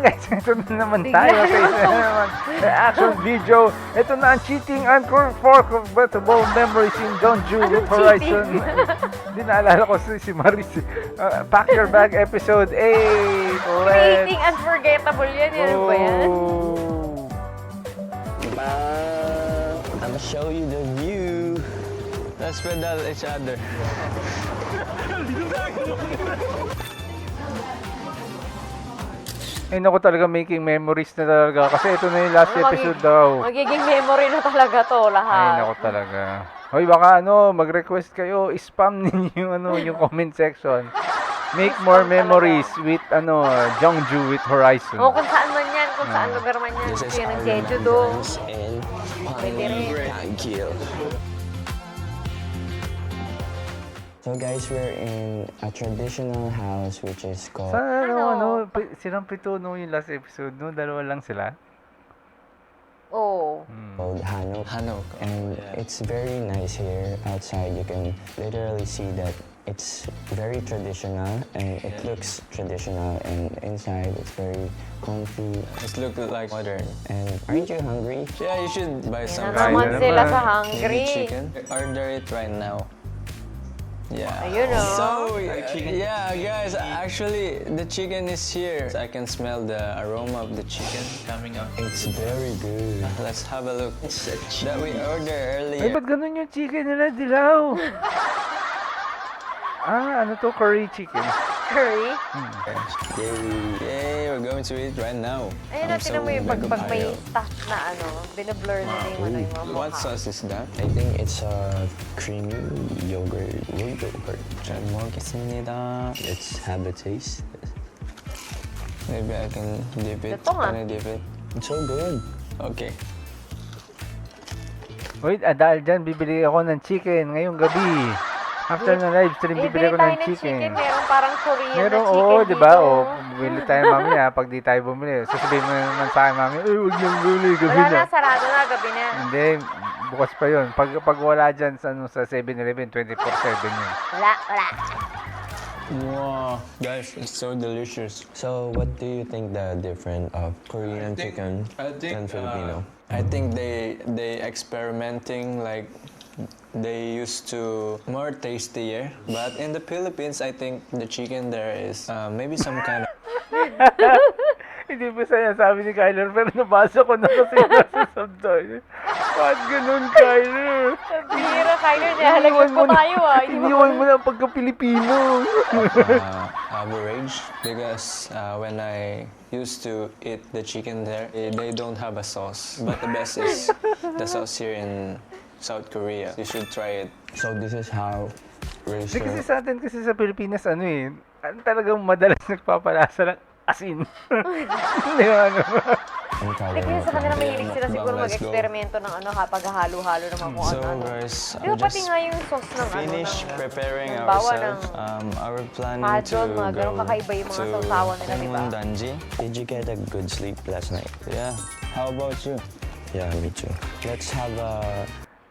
guys, ito na naman tayo. Okay, ito na naman. Action video. Ito na ang cheating unforgettable memories in Jeonju with Horizon. Hindi naalala ko si Maris. Pack your bag episode 8. Creating unforgettable yan. Yan ba yan? I'ma show you the view. Let's pedal each other. Ay naku talaga, making memories na talaga. Kasi ito na yung last episode daw. Magiging memory na talaga to lahat. Ay naku talaga. Hoy baka mag-request kayo, spam ninyo yung comment section. Make more memories with Jeonju with Horizon. O kung saan man yan, kung saan lugar man yan. This is Kaya ng our Jeju-do. friends in Pwede rin. Pangil. So guys, we're in a traditional house which is called Ano? Silang pito yung last episode, dalawa lang sila. Oo. Hanok. Hanok. And it's very nice here. Outside, you can literally see that it's very traditional and it looks traditional. And inside, it's very comfy. It looks like modern. And aren't you hungry? Yeah, you should buy some Yan naman Ayun sila naman. sa maybe Hungry. chicken. Order it right now. Yeah. Ayun o. So, yeah, guys, actually, the chicken is here. I can smell the aroma of the chicken coming up. It's very good. Let's have a look. That we ordered Ay, earlier. ba't ganun yung chicken nila, dilaw? Ano to? Curry chicken. Curry. Yay, we're going to eat right now. Ayun na, tinan mo yung pag may stuff na binablur nila yung yung mga What mukha. sauce is that? I think it's a creamy yogurt. 잘 먹겠습니다. Let's have a taste. Maybe I can dip it. Ito nga. Can I dip it? It's so good. Okay. Wait, dahil dyan, bibili ako ng chicken ngayong gabi. After ng live stream, bibili Bibili ako tayo ng ng chicken. Meron parang Korean Meron, na chicken oo, di ba? dito. O, bumili tayo mamaya. Pag di tayo bumili, sasabihin mo naman sa akin mamaya, huwag niyong bumili, gabi Wala na. na, sarado na, gabi na. Hindi, bukas pa yun. Pag wala dyan sa 7-Eleven, 24/7 yun. Wala. Wow, guys, it's so delicious. So, what do you think the difference of Korean chicken I think, and Filipino? I think they experimenting like they used to more tastier. But in the Philippines, I think the chicken there is maybe some kind of Hindi pa sinasabi ni Kyler, pero nabasa ko na kasi nasa subtitle. Bakit ganun, Kyler? Bira, Kyler, nilalagyan po tayo Iniwan mo na ang pagka-Pilipino. average because when I used to eat the chicken there, they don't have a sauce. But the best is the sauce here in South Korea. You should try it. So, this is how Hindi kasi Racer... sa atin, kasi sa Pilipinas, talagang madalas nagpapalasa ng asin. Hindi and Hindi kasi sa kanila mahilig sila siguro Let's go. mag-eksperimento ng kapag halo-halo ng mga kung So ano. guys, Di ba pati just nga yung sauce ng finish ng preparing halimbawa ourselves. Our planning Pajon, to mga go ganun kakaiba yung mga to sausawan nila, di ba? Danji. Did you get a good sleep last night? Yeah. How about you? Yeah, me too. Let's have a...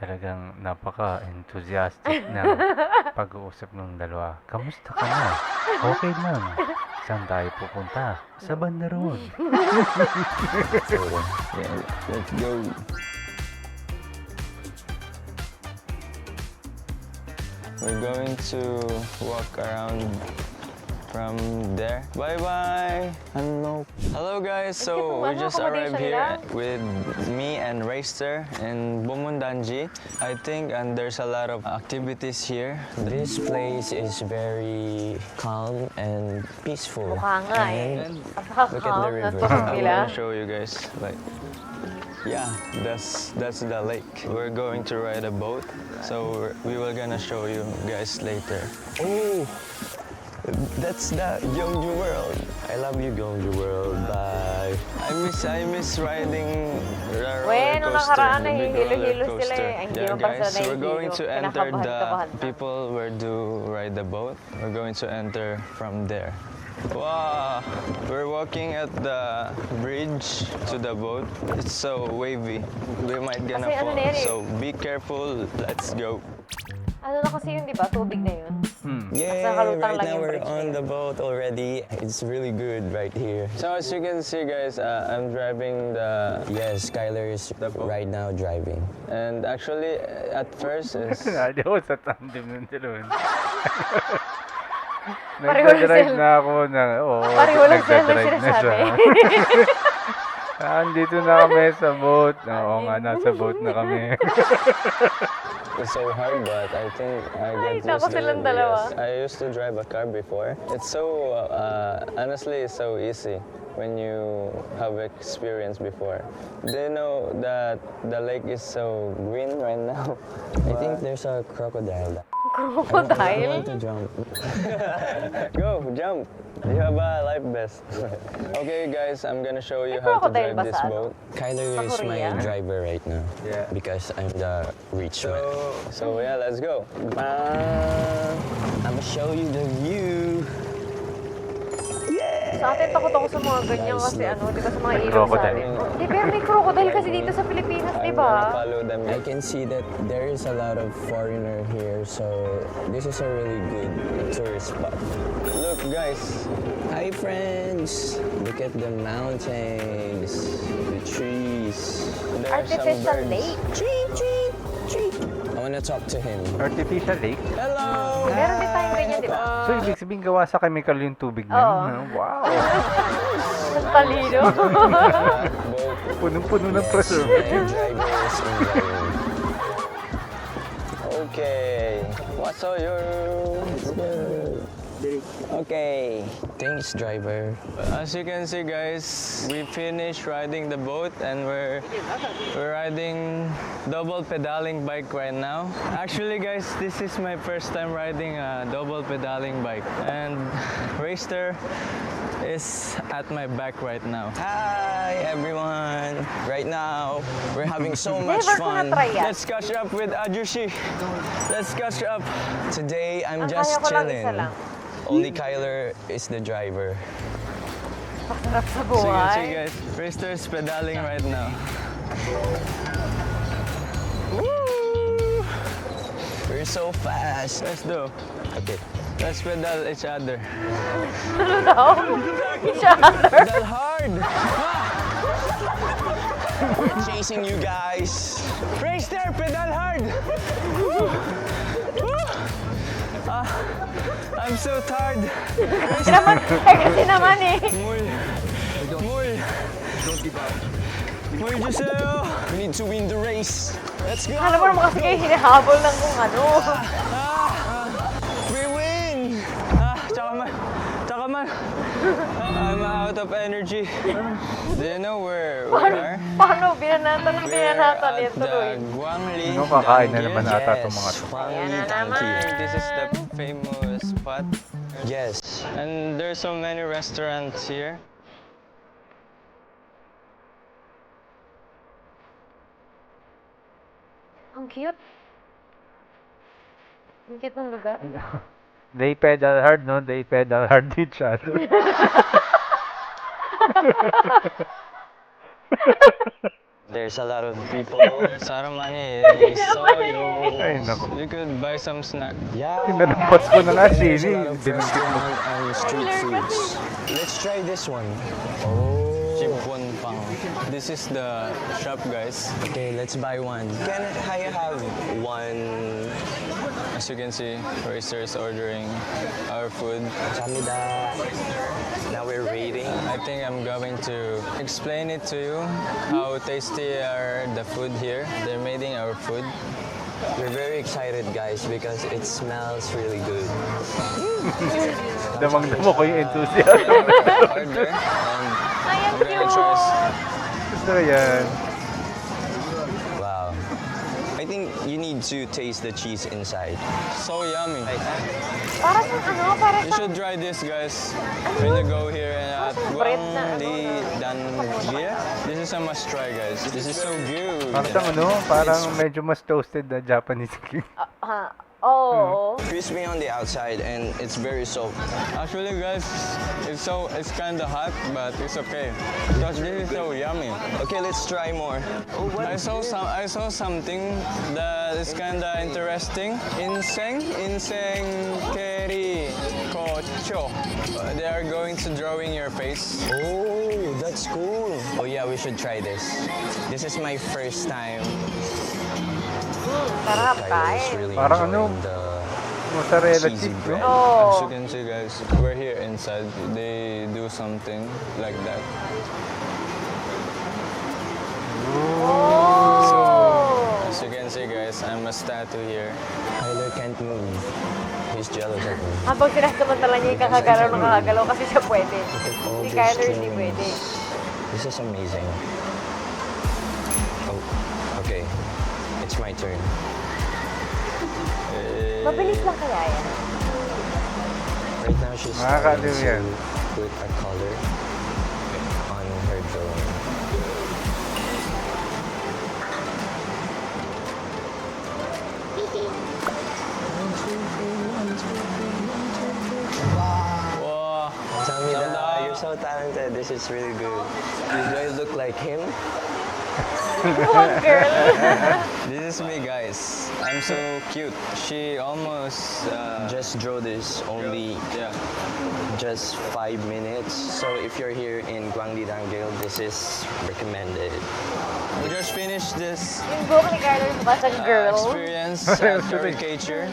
Talagang napaka-enthusiastic na pag-uusap ng dalawa. Kamusta ka na? Okay lang. Saan tayo pupunta? Sa banda roon. Yeah, let's go. We're going to walk around from there. Bye bye. Hello guys. So we just arrived here with me and Racer in Bumundanji. I think and there's a lot of activities here. This place is very calm and peaceful. Mukha nga eh. And Look at the river. Natulog I'm nila. gonna show you guys. Like, yeah, that's the lake. We're going to ride a boat, so we will gonna show you guys later. oh, that's the Gyeongju World. I love you, Gyeongju World. Bye. I miss riding the roller Bueno, coaster. nakaraan the na big big hilo-hilo roller sila coaster. eh. Ay, hindi Yeah, naman pala guys, sila we're going to nahihilo. enter the Kinakabahan-kabahan na. people where do ride the boat. We're going to enter from there. Wow, we're walking at the bridge to the boat. It's so wavy. We might gonna Kasi ano fall. na yan eh. So be careful. Let's go. Ano na kasi yun, di ba? Tubig na yun. Yay! Nakalutang Right lang now yung we're bridge na on yun. the boat already. It's really good right here. So as you can see, guys, I'm driving the, Yes, Skylar is right now driving. and actually at first is Nadi ako sa tandem ng dalawa. Pareho lang Nagdadrive sila. na ako na, Pareho lang sila nagdadrive na sinasabi. siya. Andito na kami sa boat. Oo nga, nasa boat na kami. it's so hard, but I think I Ay, get naku, used to silang it dalawa. because I used to drive a car before. It's so honestly, it's so easy when you have experience before. Do you know that the lake is so green right now? I think there's a crocodile. I Crocodile? want to jump. Go, jump! You have a life vest. Okay, guys, I'm gonna show you May how to crocodile drive ba this sa ano? boat. Kyler Sa is my Korea? driver right now. Yeah. Because I'm the rich man. So yeah, let's go. I'm gonna show you the view. Sa atin, takot ako sa mga ganyan Guys, kasi look. ano, di ba sa mga May ilog sa crocodile. atin. Di, pero may crocodile kasi dito sa Pilipinas, di I'm ba? gonna follow them. I can see that there is a lot of foreigner here, so this is a really good tourist spot. Look, guys. Hi friends! Look at the mountains, the trees. There are some Artificial birds. lake. Treat, treat, treat. I wanna talk to him. Artificial lake. Hello. Meron din tayong ganyan, di ba? So, ibig sabihin gawa sa chemical yung tubig niya. Oo. Wow! Ang talino. Boat. Punong-puno ng Yes, preservative. my driver is enjoying. Okay. What's all your? Okay. Thanks, driver. As you can see, guys, we finished riding the boat and we're riding double pedaling bike right now. Actually, guys, this is my first time riding a double pedaling bike, and Raster is at my back right now. Hi, everyone. Right now, we're having so much Never ko fun. na-try yan. Let's catch up with Ajushi. Let's catch up. Today, I'm Ang just kaya ko lang chilling. isa lang. Only Kyler is the driver. Masarap sa So you can see, buhay. guys, Raster is pedaling right now. We're so fast. Let's do. Okay. Let's pedal each other. Ano daw? Shudder. Pedal hard. We're chasing you guys. Raster, pedal hard. I'm so tired. Kasi naman eh. Muy. Muy, 주세요. We need to win the race. Let's go. Alam mo naman kasi kayo hinahabol ng kung ano. We win. Tsaka man. I'm out of energy. Do you know where we are? Paano? Binanatan ng We're binanatan. at Yan tuloy. the Guangli. Ano, kakain na Dangye. naman ata itong mga to. Ayan na I naman. think this is the famous spot. Yes. And there's so many restaurants here. Ang cute. Ang cute ng lugar. They pedal hard, no? They pedal hard each other. There's a lot of people. Saramani is so Ay, naku. you could buy some snack. Yeah. Pinalagpas ko na nga There's sini. a lot of Binuntik mo. restaurant and street foods. Let's try this one. Oh. Chipon pang. This is the shop, guys. Okay, let's buy one. Can I have one? As you can see, Racer is ordering our food. 감사합니다. Now we're waiting. I think I'm going to explain it to you how tasty are the food here. They're making our food. We're very excited, guys, because it smells really good. Damang-damo ko yung enthusiasm. Order and Ay, ang I'm gonna try. cute. Gusto ko yan. Wow. I think you need to taste the cheese inside. So yummy. Para sa ano? Para You sa... should try this, guys. When you go here at Bread na ano. Guangli Dangye. This is a must try, guys. This is so good. Parang ano, parang medyo mas toasted na Japanese cake. Oo. Crispy on the outside and it's very soft. Actually, guys, it's kind of hot, but it's okay because this is so yummy. Okay, let's try more. I saw something that is kind of interesting. Inseng keri kocho. They are going to draw in your face. Oh, that's cool. Oh yeah, we should try this. This is my first time. Sarap Kylo is kain. really Parang enjoying the Mozzarella cheesy cheese, bread. no? As Oh. you can see, guys, we're here inside. They do something like that. Oh. As you can see, guys, I'm a statue here. Kyler can't move. He's jealous of me. Habang sinasamantala niya yung kakagalaw ng kakagalaw kasi siya pwede. All Si these Kyler hindi trimmings. pwede. This is amazing. Oh, okay. It's my turn. Mabilis lang kaya yan. Right now, she's Nakakaliw starting yan. to put a color on her drawing. Wow. Samida, you're so talented. This is really good. Do I look like him? One girl. This is me, guys. I'm so cute. She almost Just draw this only yeah. just 5 minutes. So if you're here in Guangli Dangil, this is recommended. We just finished this Yung buhok ni Kyler mukha siyang girl. experience caricature.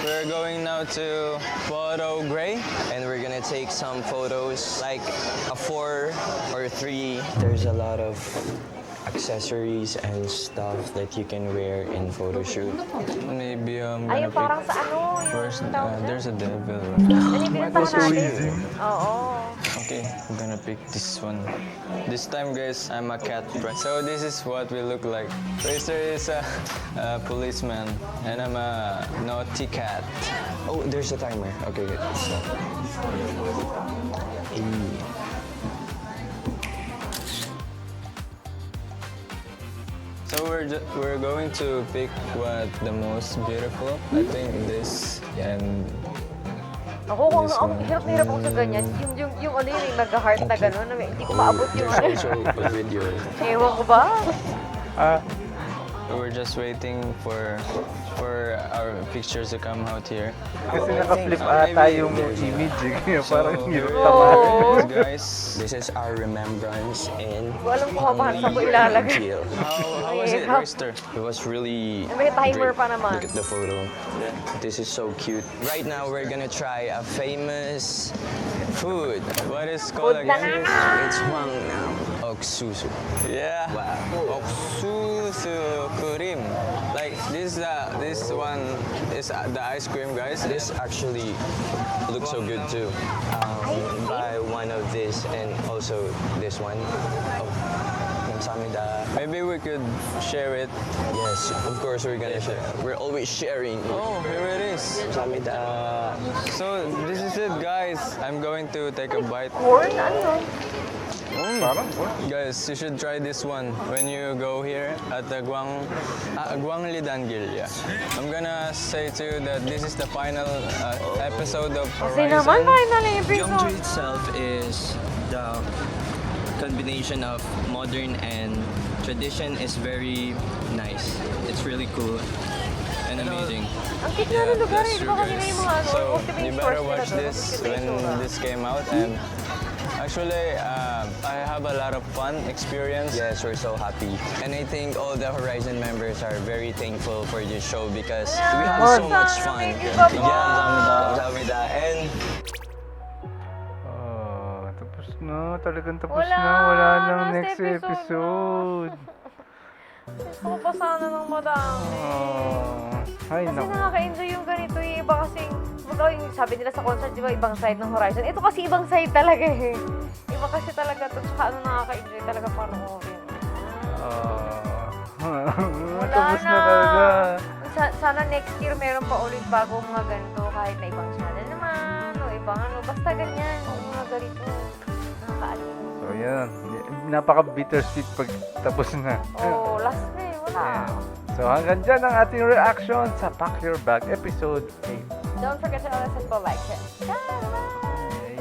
We're going now to Photo Gray. And we're gonna take some photos, like a 4 or 3. There's a lot of accessories and stuff that you can wear in photo shoot. Maybe I'm Ay, gonna yung parang pick sa ano, first. yung tawag dyan. There's a devil. Ano yung pinuntahan natin? Oo. Okay, I'm gonna pick this one. This time, guys, I'm a cat. So this is what we look like. Racer is a policeman, and I'm a naughty cat. Oh, there's a timer. Okay, good. So, So we're going to pick what the most beautiful. I think this and Ako kung This ako, one. hirap na hirap ako sa ganyan. Yung ano yung nag-heart na gano'n, na hindi ko maabot yung there's ano. also a video. Ewan ko ba? Ah, we're just waiting for our pictures to come out here. kasi naka-flip ata yung image. Eh. Parang So, hirap here tama. it is, guys. This is our remembrance in Hindi ko alam kung paano sa ko ilalagay. jail. How was it, Hirap. Rister? It was really May timer great. pa naman. Look at the photo. This is so cute. Right now, we're gonna try a famous food. What is called Food na again? It's Huang Nam Oksusu. Yeah. Wow. Oksusu cream. Like this one is the ice cream, guys. This actually looks so good too. Buy one of this and also this one. Oh, 감사합니다. Maybe we could share it. Yes, of course we're gonna share. We're always sharing. Oh, here it is. 감사합니다. So this is it, guys. I'm going to take a bite. Corn? Ano yun? Parang, Guys, you should try this one when you go here at the Guangli Dangil. Yeah. I'm gonna say to you that this is the final episode of Kasi naman, Horizon. finally, Gyeongju episode. itself is the combination of modern and tradition is very nice. It's really cool and amazing. Ang cute nga ng lugar eh. Di ba kasi may mga ano, So ultimate you source better nila watch doon. this Ang cute na when itsura. this came out. And actually, I have a lot of fun experience. Yes, we're so happy. And I think all the Horizon members are very thankful for this show because we have so much fun. Thank you, Papa. 감사합니다. And oh, tapos na. Talagang tapos Wala, na. Wala nang last next episode episode. Gusto ko pa sana ng madami. Oh, ay, Kasi naku. nakaka-enjoy yung ganito eh. Iba kasing, baga yung sabi nila sa concert, di ba, ibang side ng Horizon. Ito kasi ibang side talaga eh. Iba kasi talaga to. Tsaka ano nakaka-enjoy talaga panoorin. Tapos na talaga. Sana next year meron pa ulit bagong mga ganito kahit na ibang channel naman o ibang ano. Basta ganyan, yung mga ganito. Nakaka-ano. So, yan. Napaka bittersweet pag tapos na. Oh, last na eh. Wala. Yeah. So hanggang dyan ang ating reaction sa Pack Your Bag episode 8. Don't forget to listen to like it. Bye!